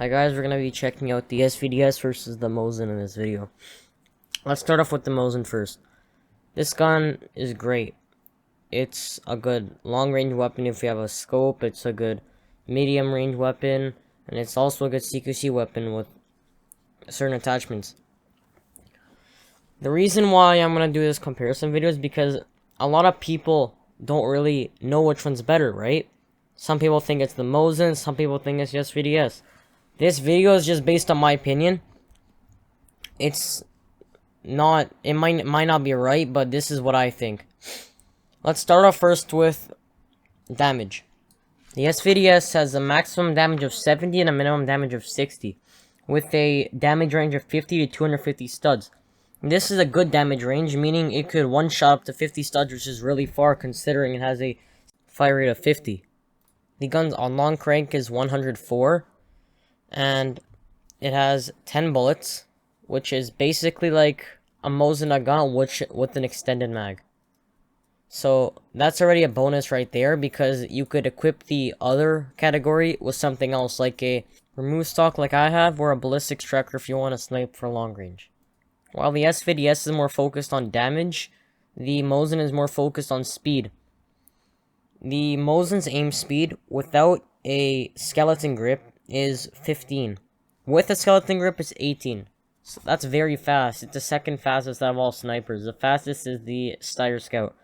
Hi guys, we're going to be checking out the SVDS versus the Mosin in this video. Let's start off with the Mosin first. This gun is great. It's a good long-range weapon if you have a scope. It's a good medium-range weapon. And it's also a good CQC weapon with certain attachments. The reason why I'm going to do this comparison video is because a lot of people don't really know which one's better, right? Some people think it's the Mosin, some people think it's just SVDS. This video is just based on my opinion. It's not, it might not be right, but this is what I think. Let's start off first with damage. The SVDS has a maximum damage of 70 and a minimum damage of 60, with a damage range of 50 to 250 studs. This is a good damage range, meaning it could one-shot up to 50 studs, which is really far considering it has a fire rate of 50. The gun's on long crank is 104, and it has 10 bullets, which is basically like a Mosin Nagant with an extended mag. So that's already a bonus right there, because you could equip the other category with something else, like a remove stock like I have, or a ballistics tracker if you want to snipe for long range. While the SVDS is more focused on damage, the Mosin is more focused on speed. The Mosin's aim speed without a skeleton grip is 15. With a skeleton grip, it's 18. So that's very fast. It's the second fastest out of all snipers. The fastest is the Steyr Scout.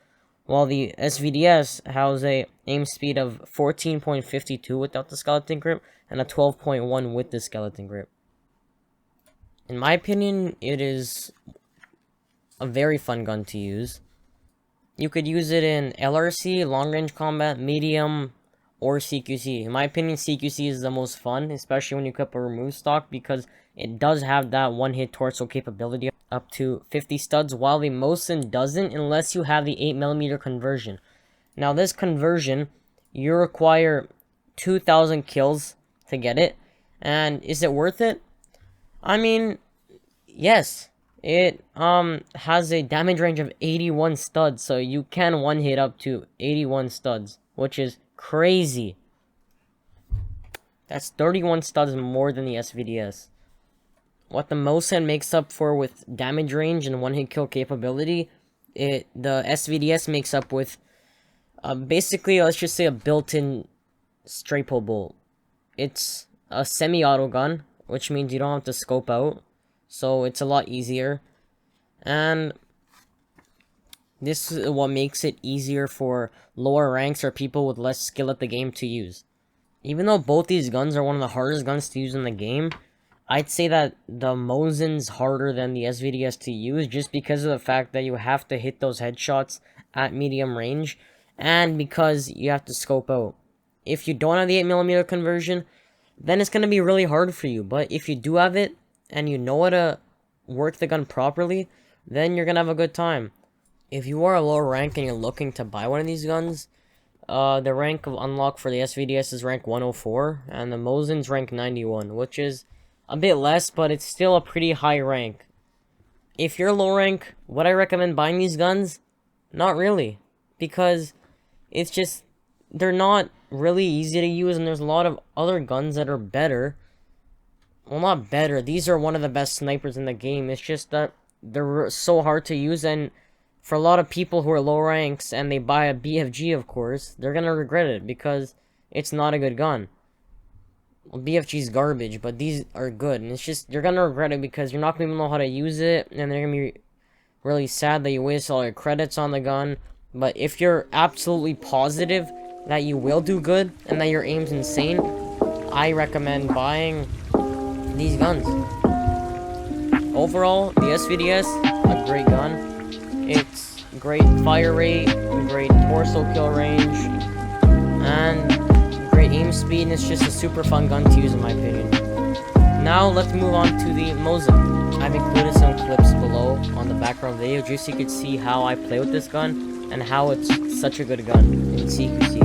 While the SVDS has a aim speed of 14.52 without the skeleton grip, and a 12.1 with the skeleton grip. In my opinion, it is a very fun gun to use. You could use it in LRC, long range combat, medium, or CQC. In my opinion, CQC is the most fun, especially when you equip a remove stock, because it does have that one-hit torso capability up to 50 studs, while the Mosin doesn't unless you have the 8mm conversion. Now, this conversion, you require 2,000 kills to get it, and is it worth it? I mean, yes. It has a damage range of 81 studs, so you can one-hit up to 81 studs, which is crazy. That's 31 studs more than the SVDS. What the Mosin makes up for with damage range and one-hit kill capability, the SVDS makes up with basically, let's just say, a built-in straight pull bolt. It's a semi-auto gun, which means you don't have to scope out, so it's a lot easier. And this is what makes it easier for lower ranks or people with less skill at the game to use. Even though both these guns are one of the hardest guns to use in the game, I'd say that the Mosin's harder than the SVDS to use, just because of the fact that you have to hit those headshots at medium range, and because you have to scope out. If you don't have the 8mm conversion, then it's going to be really hard for you. But if you do have it, and you know how to work the gun properly, then you're going to have a good time. If you are a lower rank and you're looking to buy one of these guns, the rank of unlock for the SVDS is rank 104, and the Mosin's rank 91, which is a bit less, but it's still a pretty high rank. If you're low rank, would I recommend buying these guns? Not really, because it's just, they're not really easy to use, and there's a lot of other guns that are better. Well, not better, these are one of the best snipers in the game. It's just that they're so hard to use, and for a lot of people who are low ranks and they buy a BFG, of course, they're gonna regret it because it's not a good gun. Well, BFG's garbage, but these are good, and it's just, you're gonna regret it because you're not gonna know how to use it, and they're gonna be really sad that you waste all your credits on the gun. But if you're absolutely positive that you will do good and that your aim's insane, I recommend buying these guns. Overall, the SVDS, a great gun. It's great fire rate, great torso kill range, and great aim speed, and it's just a super fun gun to use in my opinion. Now let's move on to the Mosin. I've included some clips below on the background video just so you could see how I play with this gun and how it's such a good gun in CQC.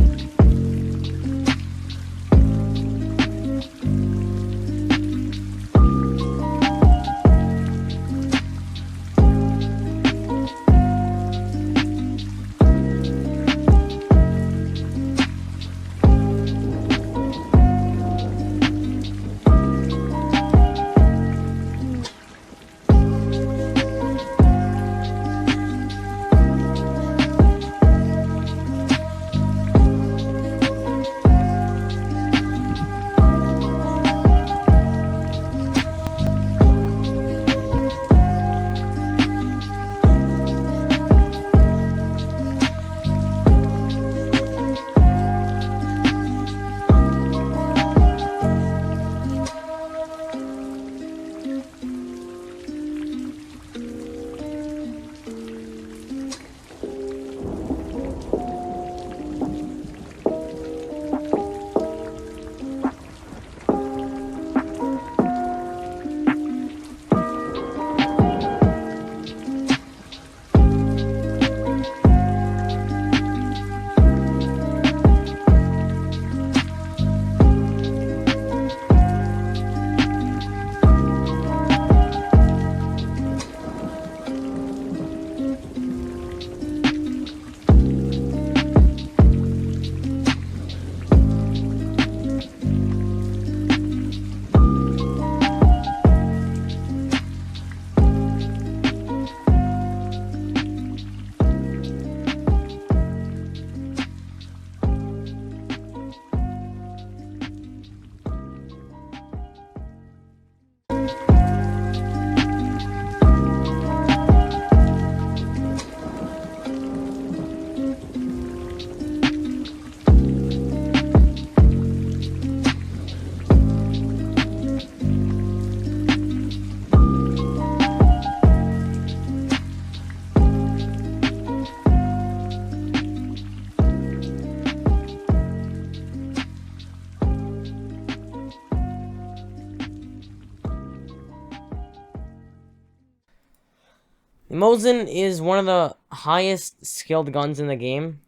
Mosin is one of the highest skilled guns in the game.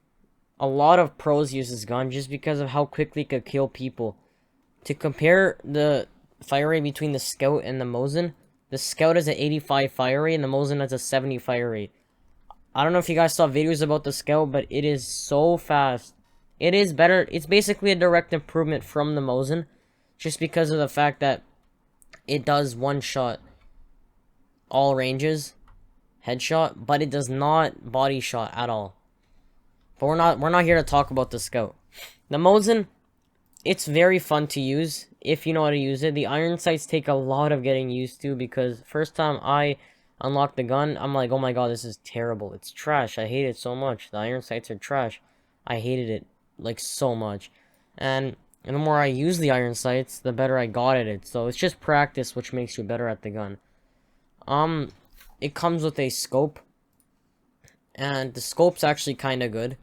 A lot of pros use this gun just because of how quickly it could kill people. To compare the fire rate between the Scout and the Mosin, the Scout has an 85 fire rate and the Mosin has a 70 fire rate. I don't know if you guys saw videos about the Scout, but it is so fast. It is better. It's basically a direct improvement from the Mosin, just because of the fact that it does one shot all ranges, headshot, but it does not body shot at all. But we're not here to talk about the Scout. The Mosin, it's very fun to use if you know how to use it. The iron sights take a lot of getting used to, because first time I unlocked the gun, I'm like, oh my god, this is terrible. It's trash. I hate it so much. The iron sights are trash. I hated it like so much. And the more I use the iron sights, the better I got at it. So it's just practice which makes you better at the gun. It comes with a scope, and the scope's actually kind of good.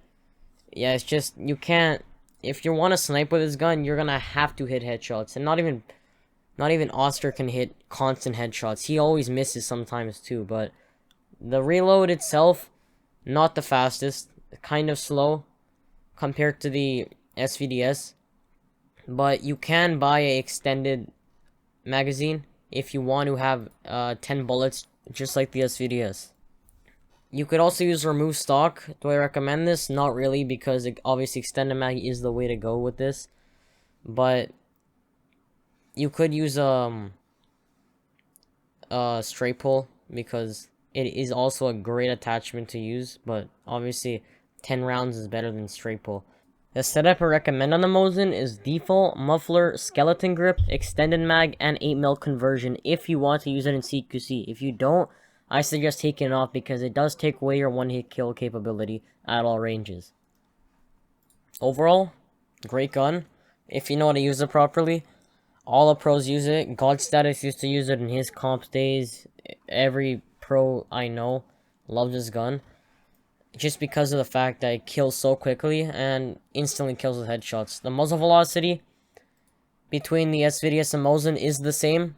Yeah, it's just you can't. If you want to snipe with this gun, you're gonna have to hit headshots, and not even Oscar can hit constant headshots. He always misses sometimes too. But the reload itself, not the fastest, kind of slow compared to the SVDS. But you can buy a extended magazine if you want to have 10 bullets, just like the SVDS. You could also use remove stock. Do I recommend this? Not really, because obviously extended mag is the way to go with this. But you could use straight pull, because it is also a great attachment to use. But obviously 10 rounds is better than straight pull. The setup I recommend on the Mosin is default, muffler, skeleton grip, extended mag, and 8mm conversion if you want to use it in CQC. If you don't, I suggest taking it off, because it does take away your one-hit kill capability at all ranges. Overall, great gun. If you know how to use it properly. All the pros use it. God Status used to use it in his comp days. Every pro I know loves this gun, just because of the fact that it kills so quickly and instantly kills with headshots. The muzzle velocity between the SVDS and Mosin is the same,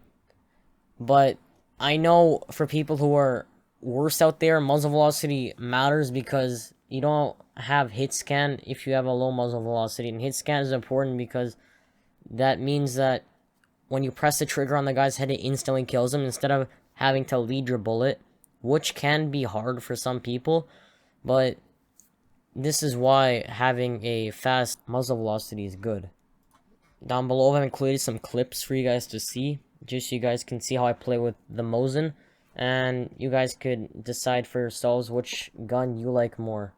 but I know for people who are worse out there, muzzle velocity matters, because you don't have hit scan if you have a low muzzle velocity. And hit scan is important because that means that when you press the trigger on the guy's head, it instantly kills him instead of having to lead your bullet, which can be hard for some people. But this is why having a fast muzzle velocity is good. Down below I've included some clips for you guys to see, just so you guys can see how I play with the Mosin, and you guys could decide for yourselves which gun you like more.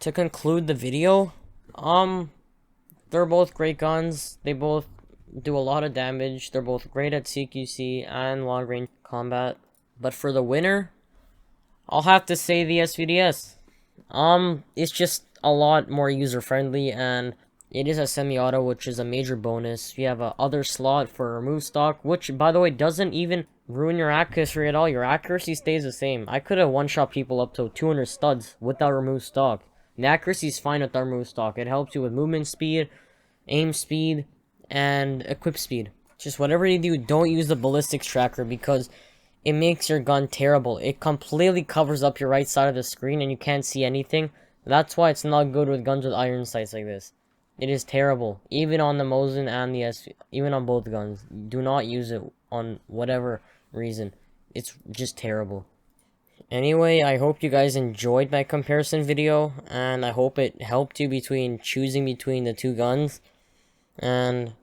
To conclude the video, they're both great guns. They both do a lot of damage. They're both great at CQC and long range combat. But for the winner, I'll have to say the SVDS. It's just a lot more user friendly, and it is a semi-auto, which is a major bonus. You have a other slot for remove stock, which by the way doesn't even ruin your accuracy at all. Your accuracy stays the same. I could have one-shot people up to 200 studs without remove stock. The accuracy is fine with our remove stock. It helps you with movement speed, aim speed, and equip speed. Just whatever you do, don't use the ballistics tracker, because it makes your gun terrible. It completely covers up your right side of the screen and you can't see anything. That's why it's not good with guns with iron sights like this. It is terrible. Even on the Mosin and the SV, even on both guns. Do not use it on whatever reason. It's just terrible. Anyway, I hope you guys enjoyed my comparison video, and I hope it helped you between choosing between the two guns. And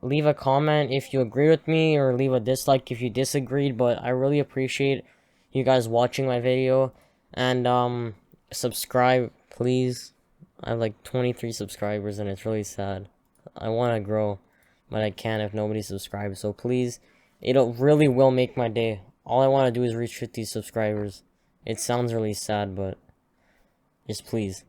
leave a comment if you agree with me, or leave a dislike if you disagreed, but I really appreciate you guys watching my video. And subscribe, please. I have like 23 subscribers and it's really sad. I want to grow, but I can't if nobody subscribes. So please, really will make my day. All I want to do is reach 50 subscribers. It sounds really sad, but just please.